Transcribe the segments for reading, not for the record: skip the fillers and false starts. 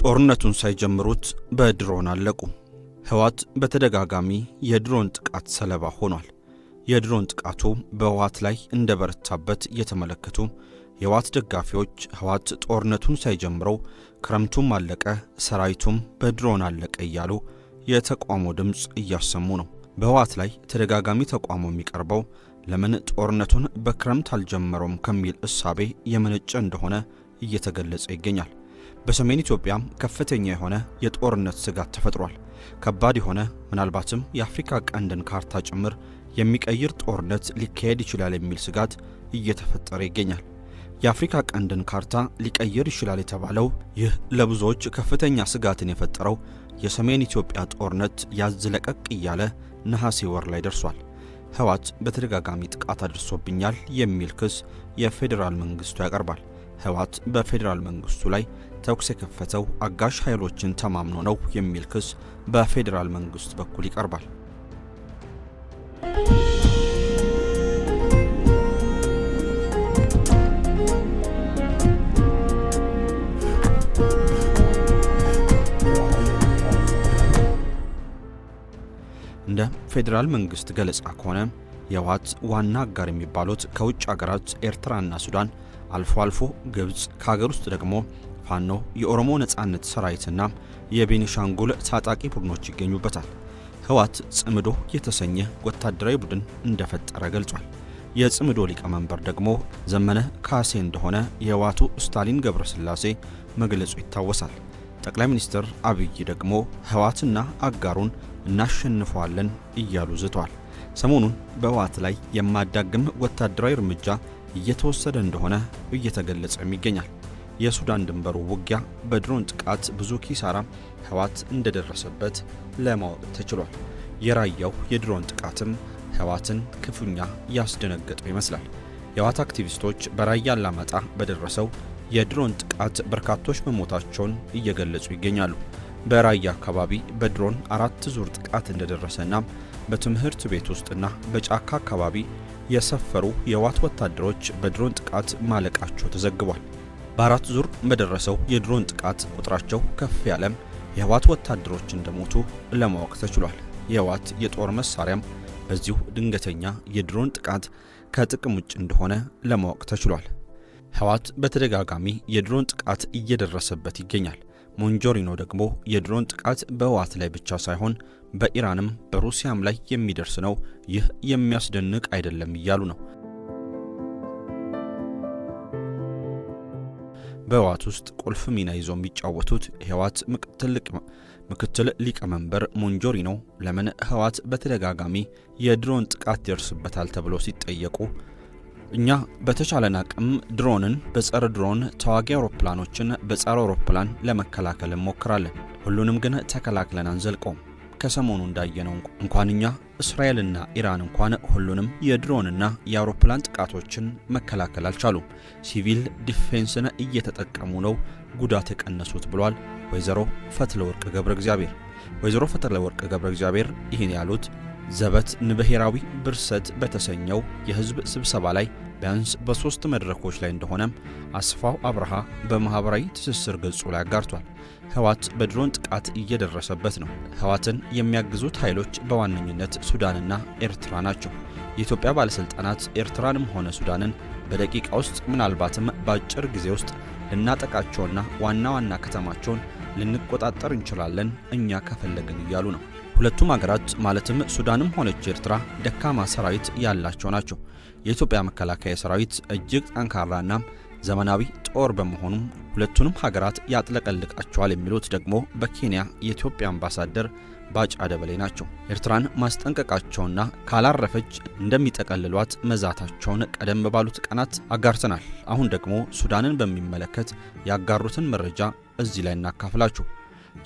ጦርነቱን ሳይጀምሩት በድሮን አለቁ። ህወሓት በተደጋጋሚ የድሮን ጥቃት ሰለባ ሆኗል። የድሮን ጥቃቱ በህወሓት ላይ እንደበረታበት የተመለከቱ የህወሓት ደጋፊዎች ህወሓት ጦርነቱን ሳይጀምረው ክረምቱም አለቀ፣ ሰራዊቱም በድሮን አለቀ እያሉ የተቃውሞ ድምፅ እያሰሙ ነው። በህወሓት ላይ ተደጋጋሚ ተቃውሞ የሚቀርበው ለምን ጦርነቱን በክረምት አልጀመረውም ከሚል እሳቤ የመነጨ እንደሆነ እየተገለጸ ይገኛል። በሰሜን ኢትዮጵያ ከፍተኛ የሆነ የጦርነት ስጋት ተፈጥሯል። ከባድ የሆነ ምናልባትም የአፍሪካ ቀንድን ካርታ ጭምር የሚቀይር ጦርነት ሊካሄድ ይችላል የሚል ስጋት እየተፈጠረ ይገኛል። የአፍሪካ ቀንድን ካርታ ሊቀይር ይችላል የተባለው ይህ ለብዙዎች ከፍተኛ ስጋትን የፈጠረው የሰሜን ኢትዮጵያ ጦርነት ያዝለቀቅ እያለ ነሐሴ ወር ላይ ደርሷል። ህወሓት በተደጋጋሚ ጥቃት አድርሶብኛል የሚል ክስ የፌዴራል መንግስቱ ያቀርባል። ህወሓት በፌዴራል መንግስቱ ላይ ተኩስ የከፈተው አጋዥ ኃይሎችን ተማምኖ ነው የሚል ክስ በፌዴራል መንግስት በኩል ይቀርባል። እንደ ፌዴራል መንግስት ገለጻ ከሆነ የህወሓት ዋና አጋር የሚባሉት ከውጭ ሀገራት ኤርትራና ሱዳን፣ አልፎ አልፎ ግብጽ፣ ከሀገር ውስጥ ደግሞ ፋኖ፣ የኦሮሞ ነጻነት ሰራዊትና የቤኒሻንጉል ታጣቂ ቡድኖች ይገኙበታል። ህወሓት ጽምዶ የተሰኘ ወታደራዊ ቡድን እንደፈጠረ ገልጿል። የጽምዶ ሊቀመንበር ደግሞ ዘመነ ካሴ እንደሆነ የህወሓቱ ስታሊን ገብረስላሴ መግለጹ ይታወሳል። ጠቅላይ ሚኒስትር አብይ ደግሞ ህወሓትና አጋሩን እናሸንፈዋለን እያሉ ዝተዋል። ሰሞኑን በህወሓት ላይ የማዳግም ወታደራዊ እርምጃ እየተወሰደ እንደሆነ እየተገለጸም ይገኛል። የሱዳን ድንበሩ ውጊያ በድሮን ጥቃት ብዙ ኪሳራ ህወሓት እንደደረሰበት ለማወቅ ተችሏል። የራያው የድሮን ጥቃትም ህወሓትን ክፉኛ ያስደነገጠው ይመስላል። የህወሓት አክቲቪስቶች በራያ አላማጣ በደረሰው የድሮን ጥቃት በርካቶች መሞታቸውን እየገለጹ ይገኛሉ። በራያ አካባቢ በድሮን 4 ዙር ጥቃት እንደደረሰና በትምህርት ቤት ውስጥና በጫካ አካባቢ የሰፈሩ የህወሓት ወታደሮች በድሮን ጥቃት ማለቃቸው ተዘግቧል። በ4 ዙር በደረሰው የድሮን ጥቃት ቁጥራቸው ከፍ ያለም የህወሓት ወታደሮች እንደሞቱ ለማወቅ ተችሏል። የህወሓት የጦር መሳሪያም በዚሁ ድንገተኛ የድሮን ጥቃት ከጥቅም ውጭ እንደሆነ ለማወቅ ተችሏል። ህወሓት በተደጋጋሚ የድሮን ጥቃት እየደረሰበት ይገኛል። ሞንጆሪኖ ደግሞ የድሮን ጥቃት በህወሓት ላይ ብቻ ሳይሆን በኢራንም በሩሲያም ላይ የሚደርስ ነው፣ ይህ የሚያስደንቅ አይደለም እያሉ ነው። በህወሓት ውስጥ ቁልፍ ሚና ይዘው የሚጫወቱት የህወሓት ምክትል ሊቀመንበር ሞንጆሪኖ ለምን ህወሓት በተደጋጋሚ የድሮን ጥቃት ይደርስበታል ተብሎ ሲጠየቁ እኛ በተቻለን አቅም ድሮንን በጸረ ድሮን ተዋጊ አውሮፕላኖችን በጸረ አውሮፕላን ለመከላከል እንሞክራለን። ሁሉንም ግን ተከላክለን አንዘልቀውም። ከሰሞኑ እንዳየነው እንኳን እኛ እስራኤልና ኢራን እንኳን ሁሉንም የድሮንና የአውሮፕላን ጥቃቶችን መከላከል አልቻሉም። ሲቪል ዲፌንስን እየተጠቀሙ ነው ጉዳት የቀነሱት ብሏል ወይዘሮ ፈትለወርቅ ገብረ እግዚአብሔር። ወይዘሮ ፈትለወርቅ ገብረ እግዚአብሔር ይህን ያሉት ዘበት ንብሔራዊ ብርሰት በተሰኘው የህዝብ ስብሰባ ላይ ቢያንስ በ3 መድረኮች ላይ እንደሆነም አስፋው አብርሃ በማህበራዊ ትስስር ገጹ ላይ አጋርቷል። ህወሓት በድሮን ጥቃት እየደረሰበት ነው። ህወሓትን የሚያግዙት ኃይሎች በዋነኝነት ሱዳንና ኤርትራ ናቸው። የኢትዮጵያ ባለስልጣናት ኤርትራንም ሆነ ሱዳንን በደቂቃ ውስጥ ምናልባትም በአጭር ጊዜ ውስጥ ልናጠቃቸውና ዋና ዋና ከተማቸውን ልንቆጣጠር እንችላለን እኛ ከፈለግን እያሉ ነው። ሁለቱም ሀገራት ማለትም ሱዳንም ሆነች ኤርትራ ደካማ ሰራዊት ያላቸው ናቸው። የኢትዮጵያ መከላከያ ሰራዊት እጅግ ጠንካራና ዘመናዊ ጦር በመሆኑም ሁለቱንም ሀገራት ያጥለቀልቃቸዋል የሚሉት ደግሞ በኬንያ የኢትዮጵያ አምባሳደር ባጫ ደበሌ ናቸው። ኤርትራን ማስጠንቀቃቸውና ካላረፈች እንደሚጠቀልሏት መዛታቸውን ቀደም ባሉት ቀናት አጋርተናል። አሁን ደግሞ ሱዳንን በሚመለከት ያጋሩትን መረጃ እዚህ ላይ እናካፍላችሁ።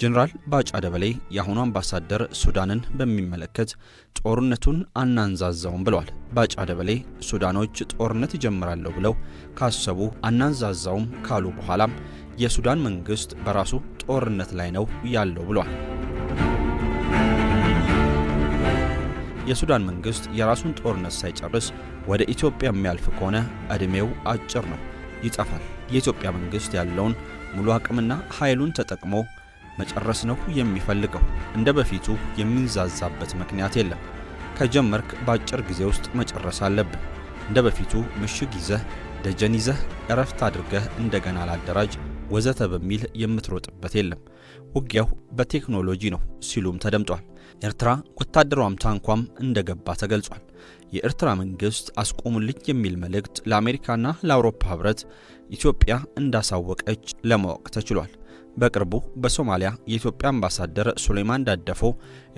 ጀነራል ባጫ ደበሌ የአሁኑ አምባሳደር ሱዳንን በሚመለከት ጦርነቱን አናንዛዛውም ብለዋል። ባጫ ደበሌ ሱዳኖች ጦርነት ይጀምራሉ ብለው ካሰቡ አናንዛዛውም ካሉ በኋላም የሱዳን መንግስት በራሱ ጦርነት ላይ ነው ያለው ብለዋል። የሱዳን መንግስት የራሱን ጦርነት ሳይጨርስ ወደ ኢትዮጵያ የሚያልፍ ከሆነ እድሜው አጭር ነው፣ ይጠፋል። የኢትዮጵያ መንግስት ያለውን ሙሉ አቅምና ኃይሉን ተጠቅሞ መጨረስ ነው የሚፈልገው። እንደ በፊቱ የሚንዛዛበት ምክንያት የለም። ከጀመርክ በአጭር ጊዜ ውስጥ መጨረስ አለብህ። እንደ በፊቱ ምሽግ ይዘህ ደጀን ይዘህ እረፍት አድርገህ እንደገና ላደራጅ ወዘተ በሚል የምትሮጥበት የለም። ውጊያው በቴክኖሎጂ ነው ሲሉም ተደምጧል። ኤርትራ ወታደሯም ታንኳም እንደገባ ተገልጿል። የኤርትራ መንግስት አስቆሙልኝ የሚል መልእክት ለአሜሪካና ለአውሮፓ ህብረት ኢትዮጵያ እንዳሳወቀች ለማወቅ ተችሏል። በቅርቡ በሶማሊያ የኢትዮጵያ አምባሳደር ሱሌማን ዳደፎ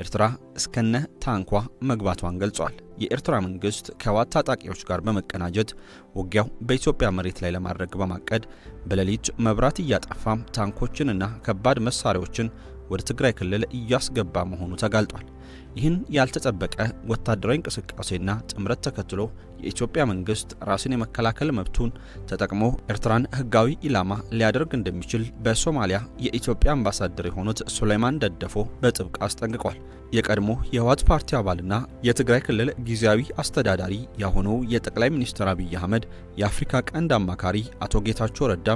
ኤርትራ እስከነ ታንኳ መግባቷን ገልጿል። የኤርትራ መንግስት ከህወሓት ታጣቂዎች ጋር በመቀናጀት ውጊያው በኢትዮጵያ መሬት ላይ ለማድረግ በማቀድ በሌሊት መብራት እያጠፋም ታንኮችንና ከባድ መሳሪያዎችን ወደ ትግራይ ክልል እያስገባ መሆኑ ተጋልጧል። ይህን ያልተጠበቀ ወታደራዊ እንቅስቃሴና ጥምረት ተከትሎ የኢትዮጵያ መንግስት ራስን የመከላከል መብቱን ተጠቅሞ ኤርትራን ህጋዊ ኢላማ ሊያደርግ እንደሚችል በሶማሊያ የኢትዮጵያ አምባሳደር የሆኑት ሱሌማን ዳደፎ በጥብቅ አስጠንቅቋል። የቀድሞ የህወሓት ፓርቲ አባልና የትግራይ ክልል ጊዜያዊ አስተዳዳሪ ያሆኑ የጠቅላይ ሚኒስትር አብይ አህመድ የአፍሪካ ቀንድ አማካሪ አቶ ጌታቸው ረዳ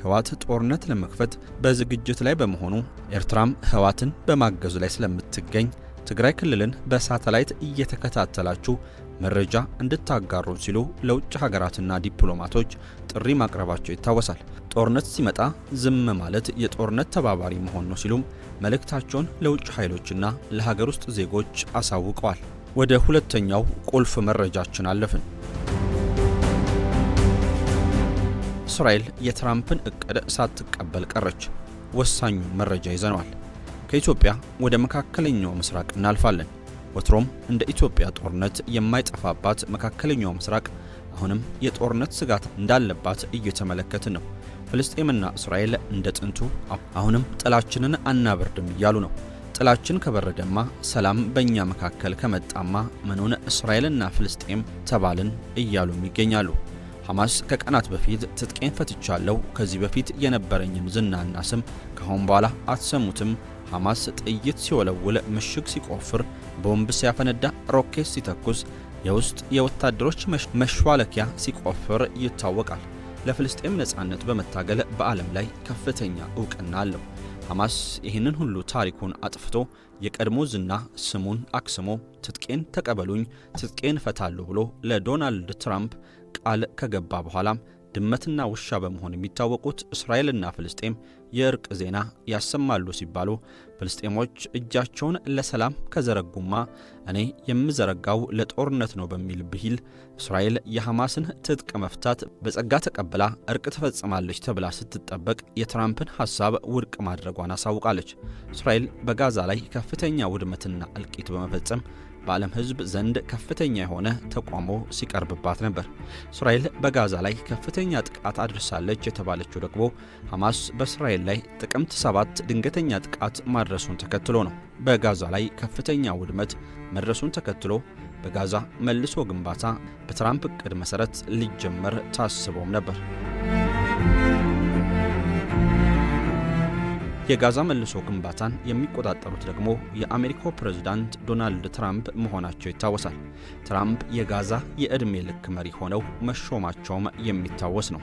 ህወሓት ጦርነት ለመክፈት በዝግጅት ላይ በመሆኑ ኤርትራም ህወሓትን በማገዙ ላይ ስለምትገኝ ትግራይ ክልልን በሳተላይት እየተከታተላችሁ መረጃ እንድታጋሩን ሲሉ ለውጭ ሀገራትና ዲፕሎማቶች ጥሪ ማቅረባቸው ይታወሳል። ጦርነት ሲመጣ ዝም ማለት የጦርነት ተባባሪ መሆን ነው ሲሉም መልእክታቸውን ለውጭ ኃይሎችና ለሀገር ውስጥ ዜጎች አሳውቀዋል። ወደ ሁለተኛው ቁልፍ መረጃችን አለፍን። እስራኤል የትራምፕን እቅድ ሳትቀበል ቀረች። ወሳኙን መረጃ ይዘነዋል። ከኢትዮጵያ ወደ መካከለኛው ምስራቅ እናልፋለን። ወትሮም እንደ ኢትዮጵያ ጦርነት የማይጠፋባት መካከለኛው ምስራቅ አሁንም የጦርነት ስጋት እንዳለባት እየተመለከትን ነው። ፍልስጤምና እስራኤል እንደ ጥንቱ አሁንም ጥላችንን አናበርድም እያሉ ነው። ጥላችን ከበረደማ ሰላም በእኛ መካከል ከመጣማ ምኑን እስራኤልና ፍልስጤም ተባልን እያሉም ይገኛሉ። ሐማስ ከቀናት በፊት ትጥቄን ፈትቻለሁ፣ ከዚህ በፊት የነበረኝን ዝናና ስም ከአሁን በኋላ አትሰሙትም፣ ሐማስ ጥይት ሲወለውል፣ ምሽግ ሲቆፍር፣ ቦምብ ሲያፈነዳ፣ ሮኬት ሲተኩስ፣ የውስጥ የወታደሮች መሿለኪያ ሲቆፍር ይታወቃል። ለፍልስጤም ነጻነት በመታገል በዓለም ላይ ከፍተኛ ዕውቅና አለው። ሐማስ ይህንን ሁሉ ታሪኩን አጥፍቶ የቀድሞ ዝና ስሙን አክስሞ ትጥቄን ተቀበሉኝ፣ ትጥቄን ፈታለሁ ብሎ ለዶናልድ ትራምፕ ቃል ከገባ በኋላም ድመትና ውሻ በመሆን የሚታወቁት እስራኤልና ፍልስጤም የእርቅ ዜና ያሰማሉ ሲባሉ ፍልስጤሞች እጃቸውን ለሰላም ከዘረጉማ እኔ የምዘረጋው ለጦርነት ነው በሚል ብሂል እስራኤል የሐማስን ትጥቅ መፍታት በጸጋ ተቀብላ እርቅ ትፈጽማለች ተብላ ስትጠበቅ የትራምፕን ሐሳብ ውድቅ ማድረጓን አሳውቃለች። እስራኤል በጋዛ ላይ ከፍተኛ ውድመትና እልቂት በመፈጸም በዓለም ሕዝብ ዘንድ ከፍተኛ የሆነ ተቃውሞ ሲቀርብባት ነበር። እስራኤል በጋዛ ላይ ከፍተኛ ጥቃት አድርሳለች የተባለችው ደግሞ ሐማስ በእስራኤል ላይ ጥቅምት 7 ድንገተኛ ጥቃት ማድረሱን ተከትሎ ነው። በጋዛ ላይ ከፍተኛ ውድመት መድረሱን ተከትሎ በጋዛ መልሶ ግንባታ በትራምፕ ዕቅድ መሰረት ሊጀመር ታስቦም ነበር። የጋዛ መልሶ ግንባታን የሚቆጣጠሩት ደግሞ የአሜሪካው ፕሬዝዳንት ዶናልድ ትራምፕ መሆናቸው ይታወሳል። ትራምፕ የጋዛ የዕድሜ ልክ መሪ ሆነው መሾማቸውም የሚታወስ ነው።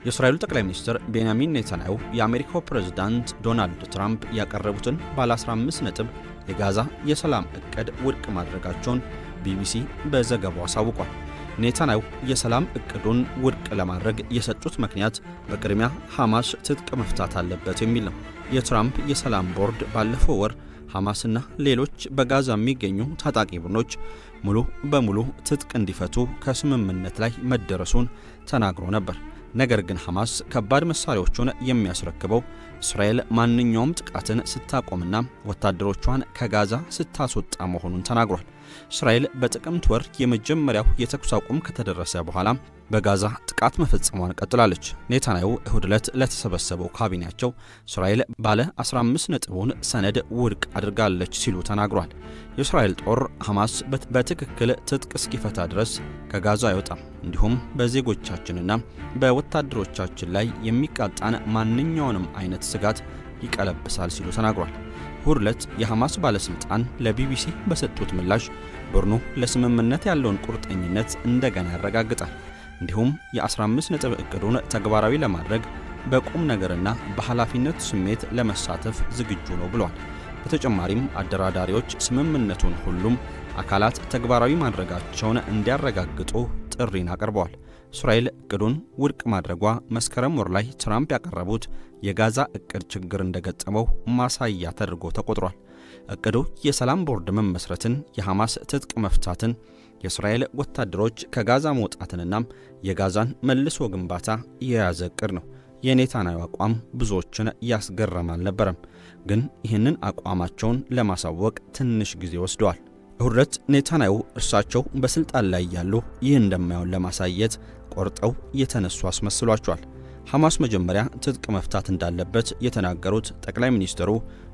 የእስራኤሉ ጠቅላይ ሚኒስትር ቤንያሚን ኔታንያሁ የአሜሪካው ፕሬዝዳንት ዶናልድ ትራምፕ ያቀረቡትን ባለ 15 ነጥብ የጋዛ የሰላም ዕቅድ ውድቅ ማድረጋቸውን ቢቢሲ በዘገባው አሳውቋል። ኔታንያሁ የሰላም ዕቅዱን ውድቅ ለማድረግ የሰጡት ምክንያት በቅድሚያ ሐማስ ትጥቅ መፍታት አለበት የሚል ነው። የትራምፕ የሰላም ቦርድ ባለፈው ወር ሐማስና ሌሎች በጋዛ የሚገኙ ታጣቂ ቡድኖች ሙሉ በሙሉ ትጥቅ እንዲፈቱ ከስምምነት ላይ መደረሱን ተናግሮ ነበር። ነገር ግን ሐማስ ከባድ መሳሪያዎቹን የሚያስረክበው እስራኤል ማንኛውም ጥቃትን ስታቆምና ወታደሮቿን ከጋዛ ስታስወጣ መሆኑን ተናግሯል። እስራኤል በጥቅምት ወር የመጀመሪያው የተኩስ አቁም ከተደረሰ በኋላ በጋዛ ጥቃት መፈጸሟን ቀጥላለች። ኔታንያሁ እሁድ ዕለት ለተሰበሰበው ካቢኔያቸው እስራኤል ባለ 15 ነጥቡን ሰነድ ውድቅ አድርጋለች ሲሉ ተናግሯል። የእስራኤል ጦር ሐማስ በትክክል ትጥቅ እስኪፈታ ድረስ ከጋዛ አይወጣም፣ እንዲሁም በዜጎቻችንና በወታደሮቻችን ላይ የሚቃጣን ማንኛውንም አይነት ስጋት ይቀለብሳል ሲሉ ተናግሯል። እሁድ ዕለት የሐማስ ባለስልጣን ለቢቢሲ በሰጡት ምላሽ ቡድኑ ለስምምነት ያለውን ቁርጠኝነት እንደገና ያረጋግጣል። እንዲሁም የ15 ነጥብ እቅዱን ተግባራዊ ለማድረግ በቁም ነገርና በኃላፊነት ስሜት ለመሳተፍ ዝግጁ ነው ብሏል። በተጨማሪም አደራዳሪዎች ስምምነቱን ሁሉም አካላት ተግባራዊ ማድረጋቸውን እንዲያረጋግጡ ጥሪን አቅርበዋል። እስራኤል እቅዱን ውድቅ ማድረጓ መስከረም ወር ላይ ትራምፕ ያቀረቡት የጋዛ እቅድ ችግር እንደገጠመው ማሳያ ተደርጎ ተቆጥሯል። እቅዱ የሰላም ቦርድ መመስረትን፣ የሐማስ ትጥቅ መፍታትን፣ የእስራኤል ወታደሮች ከጋዛ መውጣትንና የጋዛን መልሶ ግንባታ የያዘ እቅድ ነው። የኔታንያሁ አቋም ብዙዎችን ያስገረም አልነበረም። ግን ይህንን አቋማቸውን ለማሳወቅ ትንሽ ጊዜ ወስደዋል። እሁድ ዕለት ኔታንያሁ እርሳቸው በስልጣን ላይ ያሉ ይህ እንደማይሆን ለማሳየት ቆርጠው የተነሱ አስመስሏቸዋል። ሐማስ መጀመሪያ ትጥቅ መፍታት እንዳለበት የተናገሩት ጠቅላይ ሚኒስትሩ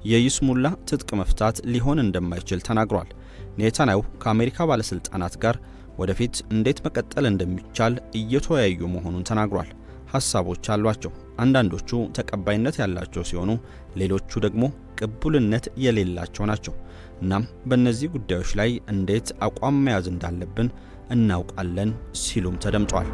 የይስሙላ ትጥቅ መፍታት ሊሆን እንደማይችል ተናግሯል። ኔታንያሁ ከአሜሪካ ባለስልጣናት ጋር ወደፊት እንዴት መቀጠል እንደሚቻል እየተወያዩ መሆኑን ተናግሯል። ሐሳቦች አሏቸው። አንዳንዶቹ ተቀባይነት ያላቸው ሲሆኑ ሌሎቹ ደግሞ ቅቡልነት የሌላቸው ናቸው። እናም በእነዚህ ጉዳዮች ላይ እንዴት አቋም መያዝ እንዳለብን እናውቃለን ሲሉም ተደምጧል።